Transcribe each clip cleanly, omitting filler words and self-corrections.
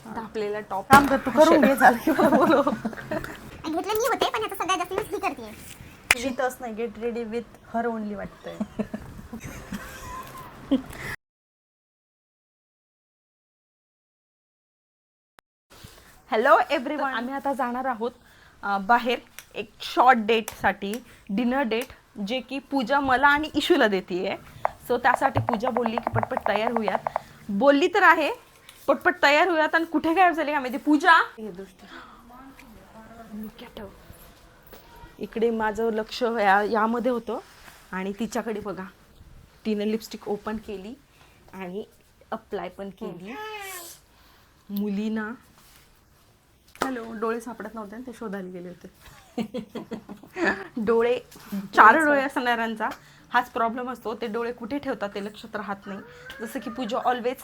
धापलेला top काम कर तू करून घे झालं की मला बोलव. घेतलं मी होते पण आता सगळ्यात जास्त यूज ही करते. विथच नाही get ready with her only वाटतंय. हॅलो एव्हरीवन, आम्ही आता जाणार आहोत बाहेर एक शॉर्ट डेटसाठी, डिनर डेट, जे की पूजा मला आणि इशूला देते. सो त्यासाठी पूजा बोलली की पटपट तयार होऊयात. बोलली तर आहे पटपट तयार होऊयात, आणि कुठे गायब झाली का माहिती. पूजा हे दृष्टी इकडे माझं लक्ष यामध्ये होतं आणि तिच्याकडे बघा, तिने लिपस्टिक ओपन केली आणि अप्लाय पण केली. मुलीना हॅलो, डोळे सापडत नव्हते ते शोधायला गेले होते. डोळे, चार डोळे असणाऱ्यांचा हाच प्रॉब्लेम असतो. ते डोळे कुठे ठेवतात ते लक्षात राहत नाही. जसं की पूजा ऑलवेज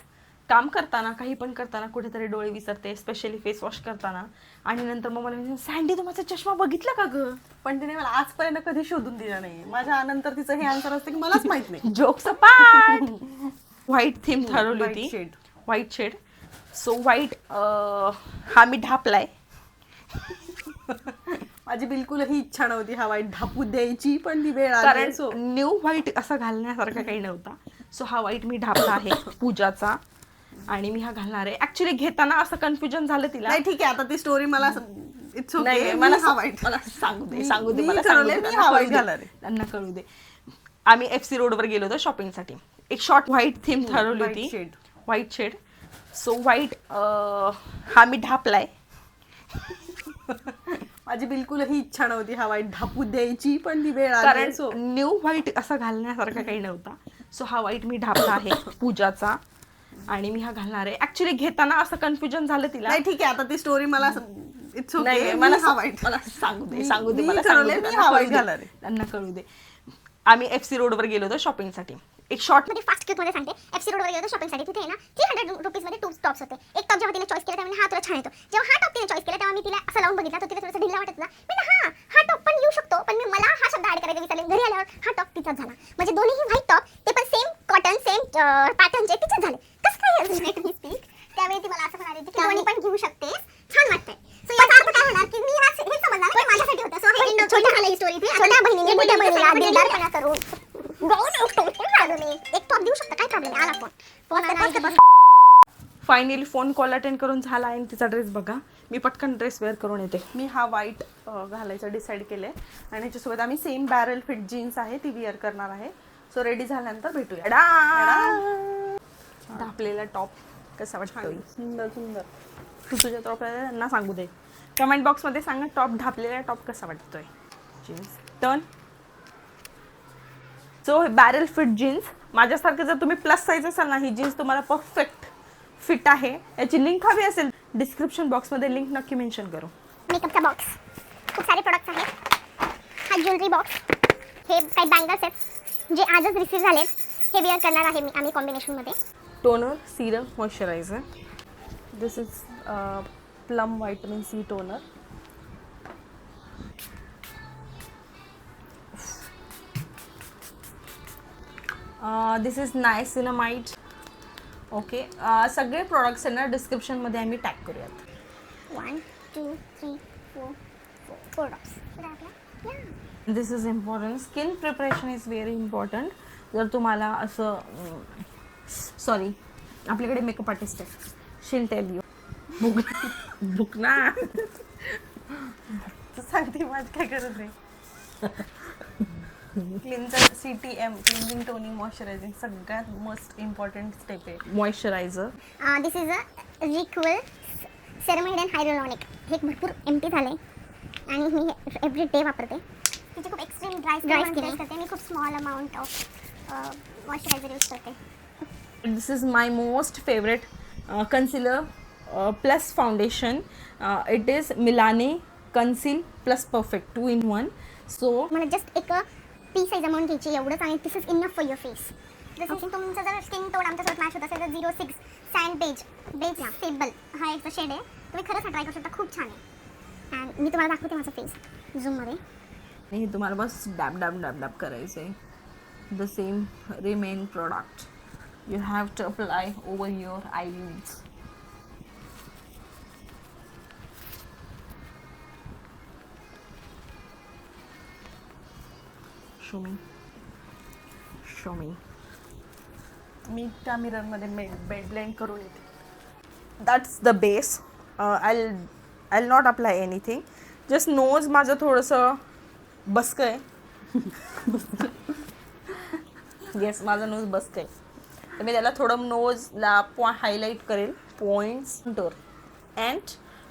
काम करताना, काही पण करताना कुठेतरी डोळे विसरते, स्पेशली फेस वॉश करताना. आणि नंतर मग मला म्हणते, सँडी तू माझा चष्मा बघितला का ग? पण तिने मला आजपर्यंत कधी शोधून दिला नाही. माझ्या नंतर तिचं हे आन्सर असतं की मलाच माहित नाही. Jokes apart. व्हाईट थीम ठरवली होती, shade. White shade. So white हा मी ढापलाय. माझी बिलकुल ही इच्छा नव्हती हा वाईट ढापू द्यायची, पण ती वेळ कारण आली. सो न्यू व्हाईट असा घालण्यासारखा काही नव्हता. सो हा व्हाईट मी ढापला आहे पूजाचा, आणि मी हा घालणार आहे. ऍक्च्युली घेताना असं कन्फ्युजन झालं तिला. नाही ठीक आहे, आता ती स्टोरी मला इट्स नाही, ओके. मला हा वाईट मला सांगू दे, मी- सांगू दे, मी मला ठरवलंय, सांगू दे, मी त्यांना हा कळू वाईट दे. घालणार आहे. त्यांना कळू दे. आम्ही FC रोडवर गेलो होतो शॉपिंगसाठी. एक शॉर्ट व्हाईट थीम ठरवली white होती, shade. White shade. So white हा मी ढापलाय. माझी बिलकुल ही इच्छा नव्हती हा वाईट ढापू द्यायची, पण ती वेळ आली. कारण सो न्यू व्हाईट असा घालण्यासारखा काही नव्हता. सो हा व्हाईट मी ढापला आहे पूजाचा, आणि मी हा घालणार आहे. ऍक्च्युली घेताना असं कन्फ्युजन झालं तिला. नाही ठीक आहे, आता ती स्टोरी मला इट्स नाही, ओके. मला हा वाईट मला सांगू दे, मी- सांगू दे, मी मला सांगू ठरवलंय, दे, मी त्यांना हा कळू वाईट दे. घालणार आहे. त्यांना कळू दे. आम्ही FC रोडवर गेलो होतो शॉपिंगसाठी. एक शॉर्ट मध्ये फास्ट क्लिक मध्ये सांगते. FC रोडवर गेलो शॉपिंगसाठी. तिथे आहे ना 300 रुपीज मध्ये 2 टॉप्स होते. एक टॉप जेव्हा तिने चॉईस केला तेव्हा हा तुला छान येतो. जेव्हा हा टॉप तिने चॉईस केला तेव्हा मी तिला असं लावून बघितला, तर तिला थोडासा ढिला वाटत होता. म्हणलं हा टॉप पण येऊ शकतो, पण मला हा शब्द ऍड करायचा विसरले. घरी आल्यावर हा टॉप तिचाच झाला. म्हणजे दोन्हीही व्हाईट टॉप, ते पण सेम कॉटन, सेम पॅटर्नचे तिचेच झाले. कसं काय तुम्ही स्पीक? त्यावेळी ती मला असं म्हणाली की दोन्ही पण घेऊ शकतेस, छान वाटतंय. सो याचा अर्थ काय होणार की मी हे समजणार पण माझ्यासाठी होतं. सो हे छोट्या झालं स्टोरी ती. छोट्या बहिणीने मोठ्या बहिणीला दिलदारपणा करून एक टॉप देऊ शकता, काय प्रॉब्लेम आला phone. Finally phone call attend करून झाला आहे. तिचा ड्रेस बघा, मी पटकन ड्रेस वेअर करून येते. मी हा व्हाईट घालायचं डिसाईड केलंय, आणि याच्यासोबत आम्ही सेम बॅरल फिट जीन्स आहे ती विअर करणार आहे. सो रेडी झाल्यानंतर भेटूया. धापलेला टॉप कसा वाटतोय? सुंदर सुंदर. तू तुझ्या टॉपला त्यांना सांगू दे. कमेंट बॉक्समध्ये सांगा टॉप, धापलेला टॉप कसा वाटतोय. Jeans turn. So barrel fit jeans माझ्यासारखं जर तुम्ही प्लस साईज असाल ना, ही जीन्स तुम्हाला परफेक्ट फिट आहे. याची लिंक हवी असेल डिस्क्रिप्शन बॉक्समध्ये, लिंक नक्की मेन्शन करू. मेकअपचा बॉक्स, खूप सारे प्रोडक्ट्स आहेत. हा ज्वेलरी बॉक्स, हे काही बँगल्स आहेत जे आजच रिसीव झालेत. हे वेअर करणार आहे आम्ही कॉम्बिनेशनमध्ये. Toner, serum, moisturizer. This is Plum vitamin C toner. This is niacinamide. Okay, सगळे प्रोडक्ट्स आहे ना डिस्क्रिप्शनमध्ये आम्ही टॅग करूयात. 1 2 3 4 products. This is important. Skin preparation is very important. जर तुम्हाला असं सॉरी, आपल्याकडे मेकअप आर्टिस्ट आहे, शील टेल यू. बुकना तर सांगते माझी काय गरज आहे. Cleanser CTM cleansing toning moisturizing सगळ्यात मोस्ट इम्पॉर्टंट स्टेप आहे. Moisturizer. This is a Re'equil ceramide and hyaluronic. हे भरपूर एम्प्टी झाले आणि मी हे एव्हरी डे वापरते. तिचे खूप एक्स्ट्रीम ड्राय स्किन करते. मी खूप small amount of moisturiser use करते. This is my most favorite concealer plus foundation. It is Milani Conceal Plus Perfect 2-in-1. So मला जस्ट एक पी साईज अमाऊंट घ्यायची एवढंच, आणि this is enough for your face. जसं की तुमचं जर स्किन टोन आमच्यासोबत मॅच होत असेल तर 06 सॅन्ड बेज स्टेबल हा एक शेड आहे. तुम्ही खरंच हा ट्राय करू शकता, खूप छान आहे. अँड मी तुम्हाला दाखवते माझा फेस झूममध्ये. हे तुम्हाला बस डॅब डॅब डॅब डॅब करायचं आहे. The same remain product you have to apply over your eyelids. Show me. मी त्या मिररमध्ये ब्लेंड करून येते. That's the base. I not apply anything. Just nose माझं थोडंसं बसकं आहे. येस, माझं नोज बसकं आहे. तर मी त्याला थोडं नोजला हायलाईट करेल, पॉइंट्स कंटोर अँड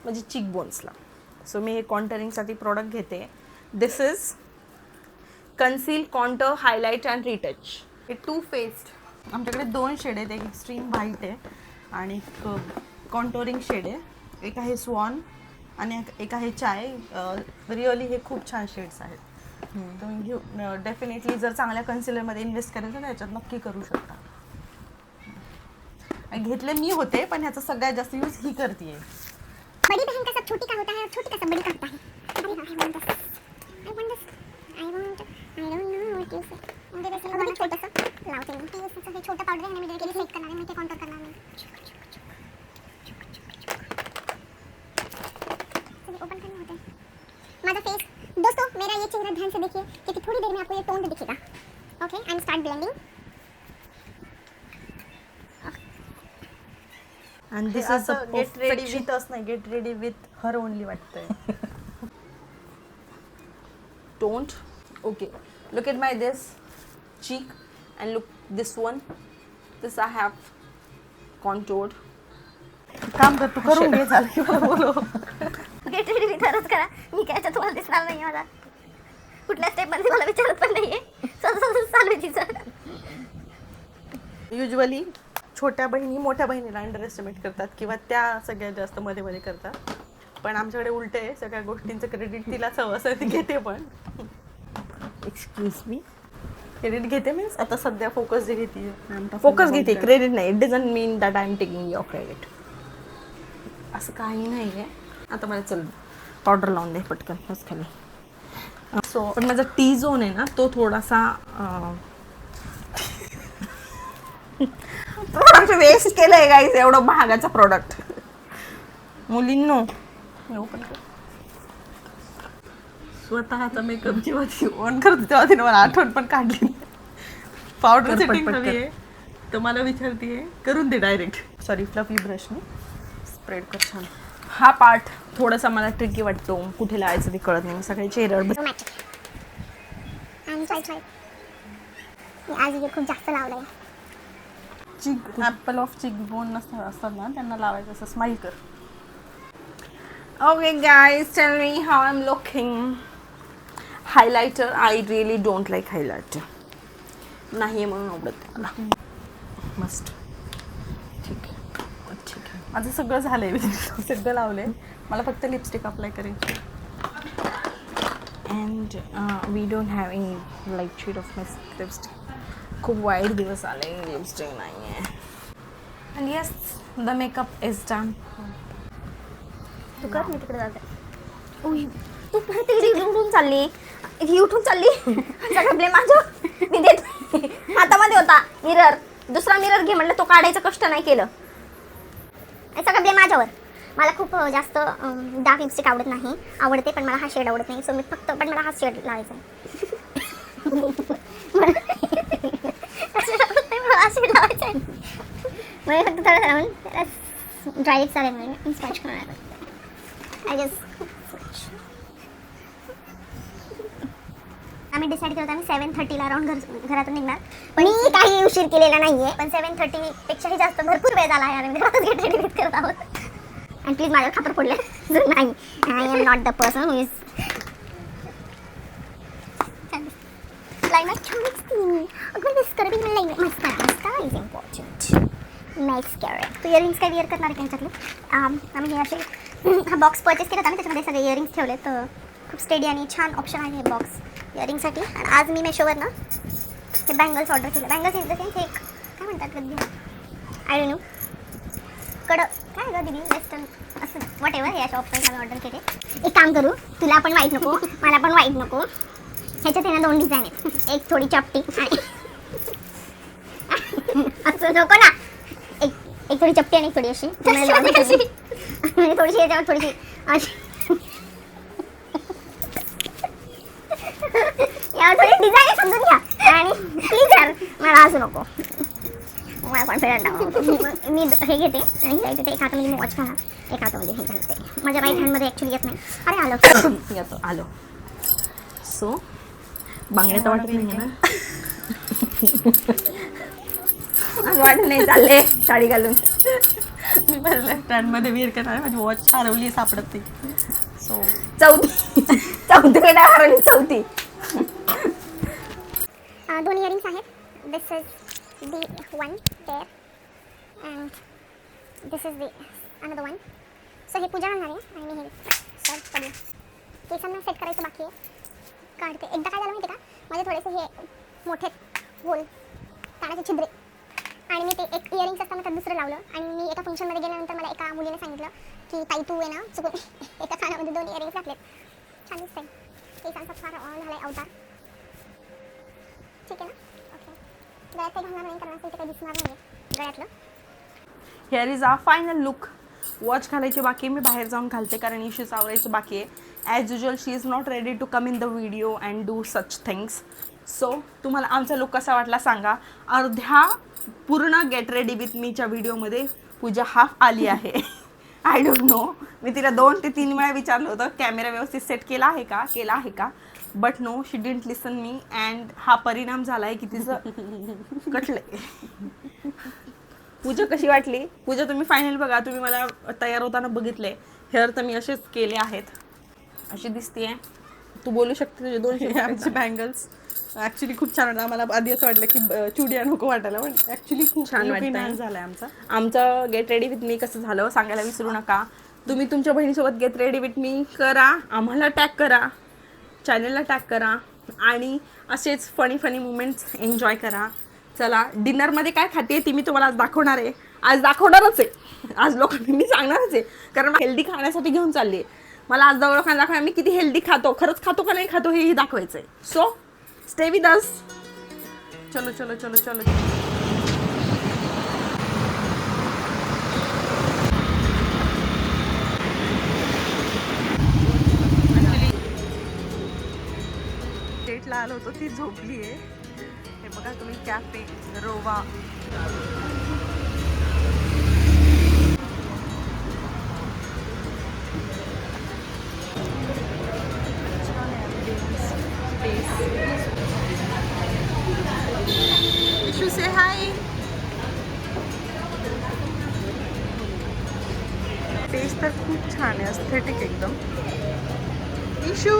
म्हणजे चिक बोन्सला. सो मी हे कॉन्टरिंगसाठी प्रॉडक्ट घेते. This is conceal, contour, highlight and retouch. हे टू फेस्ड आमच्याकडे 2 शेड आहेत. एक एक्स्ट्रीम व्हाईट आहे आणि एक कॉन्टोरिंग शेड आहे. एक आहे स्वॉन आणि एक आहे चाय. रिअली हे खूप छान शेड्स आहेत. तुम्ही घेऊ डेफिनेटली जर चांगल्या कन्सिलरमध्ये इन्व्हेस्ट करायचं तर ह्याच्यात नक्की करू शकता. घेतले मी होते पण ह्याचा सगळ्यात जास्त यूज ही करते. बड़ी बहन का सब छोटी का होता है और छोटी का सब बड़ी का होता है. अरे I want this. I want this. I don't know what you say. मुझे वैसे लगा छोटा सा लावते मी. हे छोटा पावडर आहे ना, मी डायरेक्टली सेट करणार आहे. मी ते काउंटर करणार नाही. चलिए ओपन करना होता है. माझा फेस दोस्तों, मेरा ये चेहरा ध्यान से देखिए क्योंकि थोड़ी देर में आपको ये टोन दिखेगा. Okay, I am start blending. आणि this is get ready with us नाही, get ready with her only वाटतंय. Don't. Okay, look at my this cheek and look this one. This I have contoured. काम कर, तू करून घे. झालं की बोलो. गेट रेडी विचारच करा. मी काय याच्यात तुम्हाला दिसणार नाही मला. कुठल्या स्टेप मध्ये मला विचारत पण नाहीये. स्वतः चालू आहे तिचं. युजली छोट्या बहिणी मोठ्या बहिणीला अंडर एस्टिमेट करतात किंवा त्या सगळ्यात जास्त मध्ये मध्ये करतात. पण आमच्याकडे उलट आहे. सगळ्या गोष्टींचं क्रेडिट तिलाच हवं असं ती घेते. पण Excuse me. क्रेडिट घेते मीन्स आता सध्या फोकस जे घेते फोकस घेते, क्रेडिट नाही. It doesn't mean that I am taking your credit. असं काही नाही आहे. आता मला चल पावडर लावून दे पटकन बस खाली. सो पण माझा टी झोन आहे ना तो थोडासा प्रोडक्ट वेस्ट केलंय गाईज. एवढं महागाचा प्रोडक्ट. मुलींनो ओपन कर. स्वतःचा मेकअप जेव्हा ती ऑन करते तेव्हा तिने मला आठवण पण काढली. पावडर सेटिंग हवी आहे तर मला विचारते करून दे डायरेक्ट. सॉरी, फ्लफी ब्रशने स्प्रेड कर छान. हा पार्ट थोडासा मला ट्रिकी वाटतो. कुठे लावायचं ते कळत नाही. सगळे चेहऱ्यावर रोमॅटिक. आणि ट्राय. मी आज हे खूप जास्त लावलंय. चिक ॲपल ऑफ चिक बोन असतात ना, त्यांना लावायचं असं. स्माईल कर. Okay guys, tell me how I'm looking. Highlighter, I really don't like highlighter. नाही म्हणून आवडत मला. मस्त. ठीक आहे. माझं सगळं झालंय. सगळं लावलंय. मला फक्त लिपस्टिक अप्लाय करायची. And we don't have any light shade of my lipstick. खूप वाईट दिवस आले. लिपस्टिक नाही आहे. And yes, the makeup is done. तू कर, मी तिकडे जाते. तू परत इकडे उठून चालली. उठून चालली. सगळं ब्लेम माझं. मी देत हातामध्ये होता मिरर. दुसरा मिरर घे म्हणलं, तो काढायचं कष्ट नाही केलं. सगळं ब्लेम माझ्यावर. मला खूप जास्त डार्क लिपस्टिक आवडत नाही. आवडते पण मला हा शेड आवडत नाही. सो मी फक्त पण मला हा शेड लावायचा आहे. मला हा शेड लावायचा आहे. मला फक्त थोडं लावून त्याला ड्राय लिप्स आले म्हणून इन्स्पायर करणार आहे. आम्ही डिसाईड केलं होतं आम्ही 7:30ला अराउंड घरातून निघणार. पण मी काही उशीर केलेला नाहीये. पण 7:30 पेक्षाही जास्त भरपूर वेळ झाला आहे. आम्ही घरातच गेट रेडी करत आहोत. आणि प्लीज माझ्यावर खापर पडले नाही. I am not the person who is line छान दिसते. अगं डिस्कर्बिंग मला line mascara is important. Mascara. तू इयरिंग्स काय विअर करणार आहे त्यांच्यातले? आम्ही हे असे हा बॉक्स परचेस केला होता. आम्ही त्याच्यामध्ये सगळे इयरिंग्स ठेवले. तर खूप स्टेडी आणि छान ऑप्शन आहे हे बॉक्स इयरिंगसाठी. आणि आज मी मेशोवर ना हे बँगल्स ऑर्डर केले. बँगल्स इन द सेन्स एक काय म्हणतात गद्दी, आय डोंट नो, काय गं दिदी वेस्टर्न असं वॉट एव्हर. हे अशा ऑप्शन्स आम्ही ऑर्डर केले. एक काम करू, तुला पण वाईट नको मला पण वाईट नको. ह्याच्यात आहे ना 2 डिझाईन आहेत. एक थोडी चपटी असं नको ना. एक थोडी चपटी आणि एक थोडी अशी थोडीशी याच्यावर थोडीशी अशी यावर डिझाईन समजून घ्या आणि प्लीज यार मला असू नको. मला कॉन्फिडंट मी हे घेते आणि हे घेते. एक हातामध्ये मी वॉच घाला, एक हातामध्ये हे घालते. माझ्या राईट हँडमध्ये ॲक्च्युली येत नाही. अरे आलं येतो आलो. सो बांगड्या तर वाटत नाही ना. वाटत नाही चालले साडी घालून. मी पहिल्या स्टँडमध्ये विहीर करणार आहे. माझी वॉच हरवली, सापडत नाही. सो चौथी कडे हरवली. चौथी. दोन इयरिंग्स आहेत. This is the one pair and this is the another one. So हे पूजा घालणार आहे आणि हे सर पडलं. केसांना सेट करायचं बाकी आहे. काढते. एकदा काय झालं माहिती का, माझे थोडेसे हे मोठे होल कानाचे छिद्रे आणि मी ते एक इयरिंग्स असताना त्यात दुसरं लावलं. आणि मी एका फंक्शनमध्ये गेल्यानंतर मला एका मुलीने सांगितलं की ताई तू आहे ना चुकून एका कानामध्ये 2 इयरिंग्स घातलेत. छान दिसतंय. केसांचा फार झालाय अवतार. ठीक आहे ना. ओके. गळ्यात काही घालणार नाही कारण असं इथे काही दिसणार नाही गळ्यातलं. Here is a final look. Watch घालायची बाकी आहे. मी बाहेर जाऊन घालते कारण इश्यूज आवरायचं बाकी आहे. As usual she is not ready to come in the video and do such things. So तुम्हाला आमचा लुक कसा वाटला सांगा. अर्ध्या पूर्ण गेट रेडी विथ मीच्या व्हिडिओमध्ये पूजा हाफ आली आहे. I don't know. मी तिला 2 ते 3 वेळा विचारलं होतं कॅमेरा व्यवस्थित सेट केला आहे का but no she didn't listen me. And हा परिणाम झाला आहे की तिचं कटलंय. पूजा कशी वाटली? पूजा तुम्ही फायनल बघा. तुम्ही मला तयार होताना बघितले. हेअर तर मी असेच केले आहेत. अशी दिसते. तू बोलू शकते. तुझे 200 आमचे बँगल्स ॲक्च्युली खूप छान वाटलं. आम्हाला आधी असं वाटलं की चुडिया नको वाटायला, पण ॲक्च्युली खूप छान वाटतं. वाटतंय. झालं आहे आमचा. आमचं गेट रेडी विथ मी कसं झालं सांगायला विसरू नका. तुम्ही तुमच्या बहिणीसोबत गेट रेडी विथ मी करा. आम्हाला टॅग करा, चॅनलला टॅग करा आणि असेच फनी मुमेंट्स एन्जॉय करा. चला डिनरमध्ये काय खाते ती मी तुम्हाला आज दाखवणार आहे. आज दाखवणारच आहे. आज लोकांना मी सांगणारच आहे कारण हेल्दी खाण्यासाठी घेऊन चालली आहे. मला आज लोकांना दाखवा मी किती हेल्दी खातो, खरंच खातो का नाही खातो हेही दाखवायचं आहे. So stay with us. चलो चलो चलो चलो. डेटला आलो होतो ती झोपली आहे. हे बघा तुम्ही कॅफे रोवा. इशू से हाय. टेस्ट तर खूप छान आहे. एस्थेटिक एकदम. इशू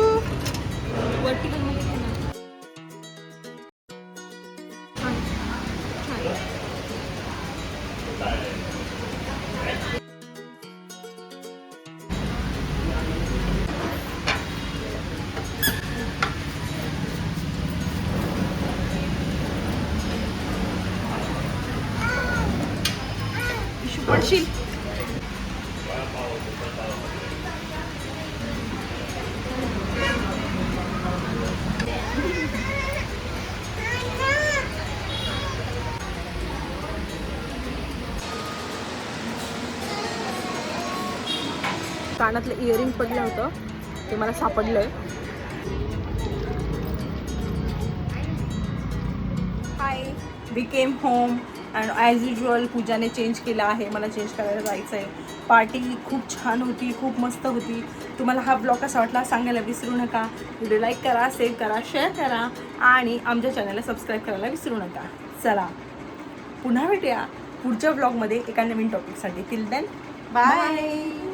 पडशील. कानातलं इयरिंग पडलं होतं ते मला सापडलंय. Hi. We came home and as usual पूजाने चेंज केला आहे. मला चेंज करायला जायचं आहे. पार्टी खूप छान होती, खूप मस्त होती. तुम्हाला हा ब्लॉग कसा वाटला सांगायला विसरू नका. व्हिडिओ लाईक करा, सेव्ह करा, शेअर करा आणि आमच्या चॅनलला सबस्क्राईब करायला विसरू नका. चला पुन्हा भेटूया पुढच्या ब्लॉगमध्ये एका नवीन टॉपिकसाठी. Till then bye.